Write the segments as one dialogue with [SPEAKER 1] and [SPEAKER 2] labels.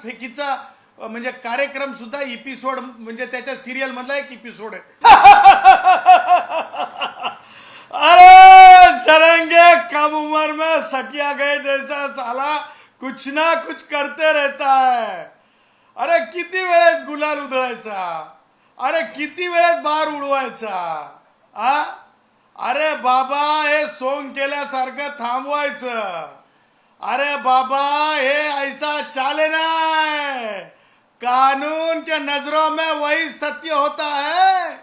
[SPEAKER 1] फेकीचा म्हणजे कार्यक्रम सुद्धा एपिसोड म्हणजे त्याच्या सिरियल मधला एक एपिसोड आहे. अरे चलेंगे कम उम्र में सटिया गए जैसा साला कुछ ना कुछ करते रहता है. अरे किती वेळेस गुलाल उधळायचा, अरे किती वेळेस बार उडवायचा. अरे बाबा हे सोंग केल्यासारखं थांबवायचं. अरे बाबा हे ऐसा चाले ना, कानून के नजरों में वही सत्य होता है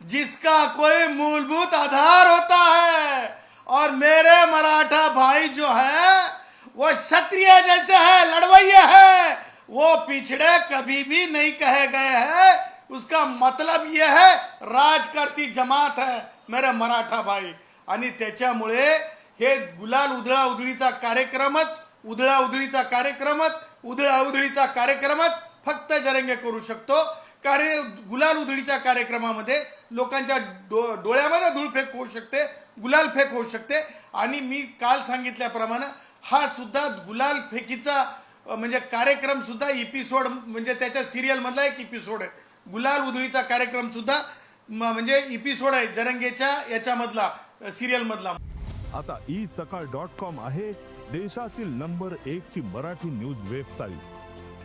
[SPEAKER 1] जिसका कोई मूलभूत आधार होता है. और मेरे मराठा भाई जो है वो क्षत्रिय जैसे है, लड़वैये है, वो पिछड़े कभी भी नहीं कहे गए हैं. उसका मतलब ये है राज करती जमात है मेरे मराठा भाई. आणि त्याच्यामुळे हे गुलाल उधळा उधळीचा कार्यक्रमच फक्त जरंगे करू शकतो. कारण गुलाल उधळीच्या कार्यक्रमामध्ये लोकांच्या डोळ्यामध्ये धूळफेक होऊ शकते, गुलाल फेक होऊ शकते. आणि मी काल सांगितल्याप्रमाणे हा सुद्धा गुलाल फेकीचा म्हणजे कार्यक्रम सुद्धा एपिसोड म्हणजे त्याच्या सिरियल मधला एक एपिसोड आहे. गुलाल उधळीचा कार्यक्रम सुद्धा म्हणजे एपिसोड आहे जरंगेच्या याच्यामधला, सिरियल मधला.
[SPEAKER 2] आता isakal.com आहे देशातील नंबर 1 ची मराठी न्यूज वेबसाईट.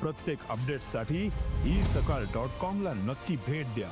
[SPEAKER 2] प्रत्येक अपडेटसाठी isakal.com ला नक्की भेट द्या.